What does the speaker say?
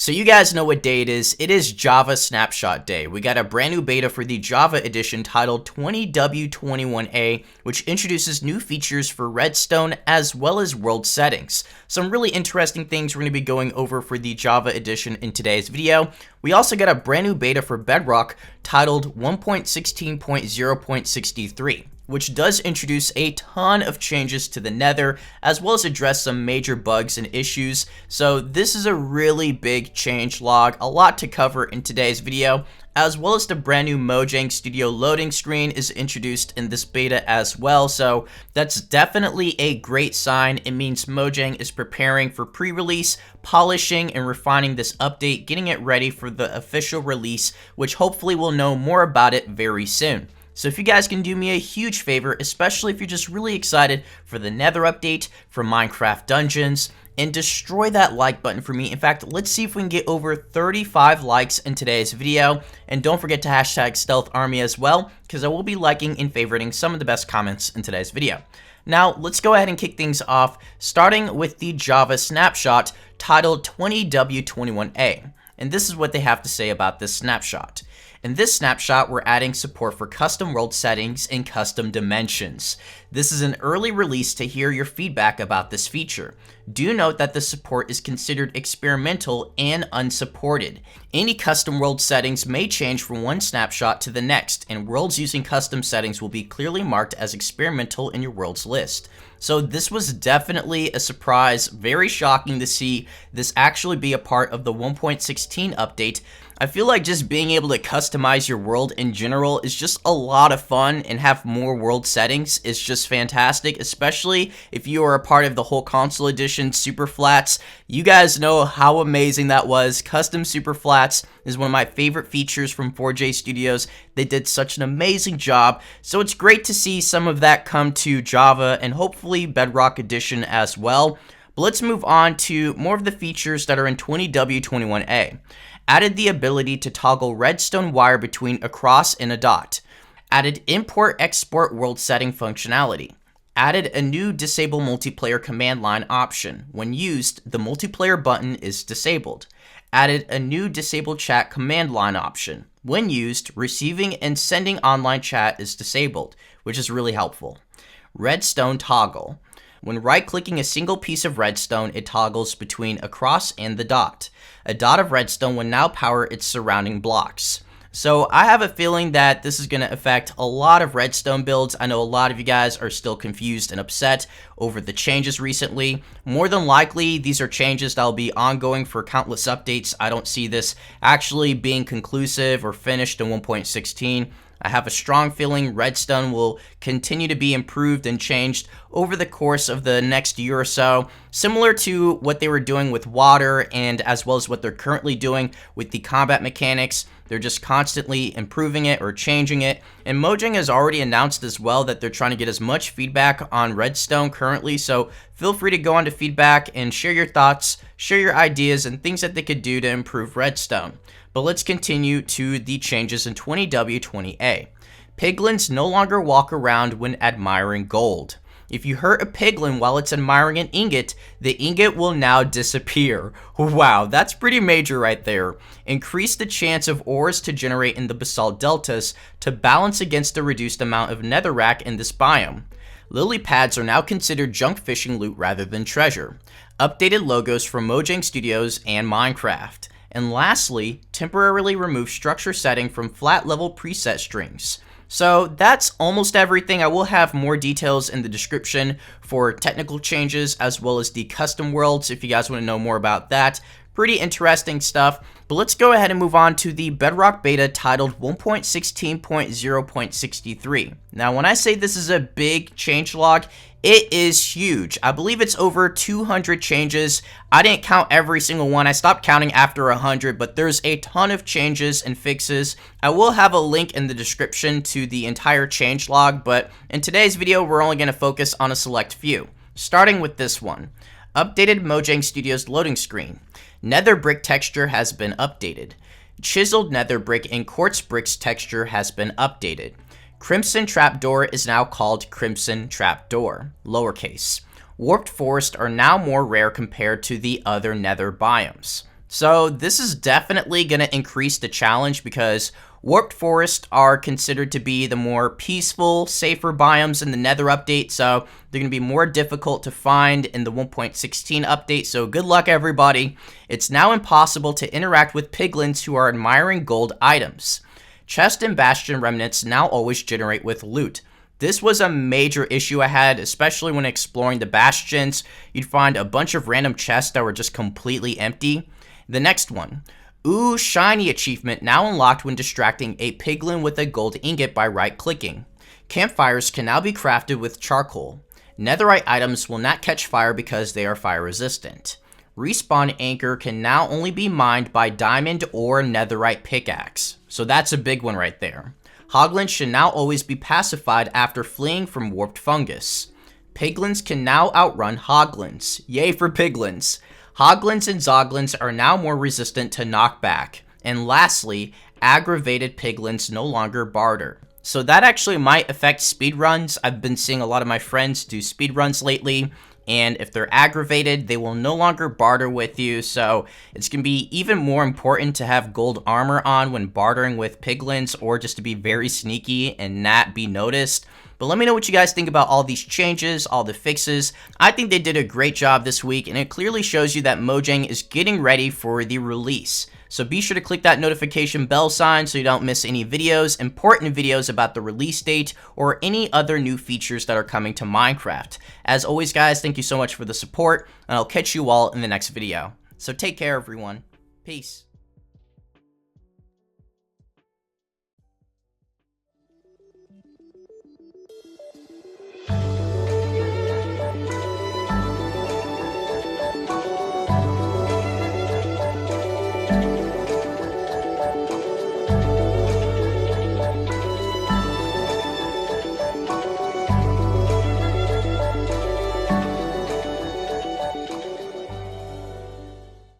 So you guys know what day it is. It is Java Snapshot Day. We got a brand new beta for the Java edition titled 20W21A, which introduces new features for Redstone as well as world settings. Some really interesting things we're going to be going over for the Java edition in today's video. We also got a brand new beta for Bedrock titled 1.16.0.63. which does introduce a ton of changes to the Nether, as well as address some major bugs and issues. So this is a really big change log, a lot to cover in today's video, as well as the brand new Mojang Studio loading screen is introduced in this beta as well. So that's definitely a great sign. It means Mojang is preparing for pre-release, polishing and refining this update, getting it ready for the official release, which hopefully we'll know more about it very soon. So if you guys can do me a huge favor, especially if you're just really excited for the Nether update, for Minecraft Dungeons, and destroy that like button for me. In fact, let's see if we can get over 35 likes in today's video. And don't forget to hashtag Stealth Army as well, because I will be liking and favoriting some of the best comments in today's video. Now, let's go ahead and kick things off, starting with the Java snapshot titled 20W21A. And this is what they have to say about this snapshot. In this snapshot, we're adding support for custom world settings and custom dimensions. This is an early release to hear your feedback about this feature. Do note that the support is considered experimental and unsupported. Any custom world settings may change from one snapshot to the next, and worlds using custom settings will be clearly marked as experimental in your worlds list. So this was definitely a surprise, very shocking to see this actually be a part of the 1.16 update. I feel like just being able to customize your world in general is just a lot of fun, and have more world settings is just fantastic, especially if you are a part of the whole console edition super flats. You guys know how amazing that was. Custom super flats is one of my favorite features from 4J Studios. They did such an amazing job, so it's great to see some of that come to Java and hopefully Bedrock edition as well. But let's move on to more of the features that are in 20W21A. Added the ability to toggle redstone wire between a cross and a dot. Added import-export world setting functionality. Added a new disable multiplayer command line option. When used, the multiplayer button is disabled. Added a new disable chat command line option. When used, receiving and sending online chat is disabled, which is really helpful. Redstone Toggle. When right-clicking a single piece of redstone, it toggles between a cross and the dot. A dot of redstone will now power its surrounding blocks. So I have a feeling that this is going to affect a lot of redstone builds. I know a lot of you guys are still confused and upset over the changes recently. More than likely, these are changes that will be ongoing for countless updates. I don't see this actually being conclusive or finished in 1.16. I have a strong feeling redstone will continue to be improved and changed over the course of the next year or so, similar to what they were doing with water and as well as what they're currently doing with the combat mechanics. They're just constantly improving it or changing it. And Mojang has already announced as well that they're trying to get as much feedback on redstone currently, so feel free to go on to feedback and share your thoughts, share your ideas, and things that they could do to improve redstone. But let's continue to the changes in 20W20A. Piglins no longer walk around when admiring gold. If you hurt a piglin while it's admiring an ingot, the ingot will now disappear. Wow, that's pretty major right there. Increase the chance of ores to generate in the basalt deltas to balance against the reduced amount of netherrack in this biome. Lily pads are now considered junk fishing loot rather than treasure. Updated logos from Mojang Studios and Minecraft. And lastly, temporarily remove structure setting from flat level preset strings. So that's almost everything. I will have more details in the description for technical changes as well as the custom worlds if you guys want to know more about that. Pretty interesting stuff. But let's go ahead and move on to the Bedrock beta titled 1.16.0.63. Now, when I say this is a big changelog, it is huge. I believe it's over 200 changes. I didn't count every single one. I stopped counting after 100, but there's a ton of changes and fixes. I will have a link in the description to the entire changelog, but in today's video, we're only going to focus on a select few. Starting with this one. Updated Mojang Studios loading screen. Nether brick texture has been updated. Chiseled nether brick and quartz bricks texture has been updated. Crimson Trapdoor is now called Crimson Trapdoor, lowercase. Warped Forest are now more rare compared to the other nether biomes. So this is definitely going to increase the challenge because warped forests are considered to be the more peaceful, safer biomes in the Nether update, so they're going to be more difficult to find in the 1.16 update, so good luck everybody. It's now impossible to interact with piglins who are admiring gold items. Chest and bastion remnants now always generate with loot. This was a major issue I had, especially when exploring the bastions. You'd find a bunch of random chests that were just completely empty. The next one. Ooh, shiny achievement now unlocked when distracting a piglin with a gold ingot by right-clicking. Campfires can now be crafted with charcoal. Netherite items will not catch fire because they are fire resistant. Respawn anchor can now only be mined by diamond or netherite pickaxe. So that's a big one right there. Hoglins should now always be pacified after fleeing from warped fungus. Piglins can now outrun hoglins. Yay for piglins. Hoglins and zoglins are now more resistant to knockback. And lastly, aggravated piglins no longer barter. So that actually might affect speedruns. I've been seeing a lot of my friends do speedruns lately, and if they're aggravated, they will no longer barter with you, so it's going to be even more important to have gold armor on when bartering with piglins, or just to be very sneaky and not be noticed. But let me know what you guys think about all these changes, all the fixes. I think they did a great job this week, and it clearly shows you that Mojang is getting ready for the release. So be sure to click that notification bell sign so you don't miss any videos, important videos about the release date, or any other new features that are coming to Minecraft. As always, guys, thank you so much for the support, and I'll catch you all in the next video. So take care, everyone. Peace.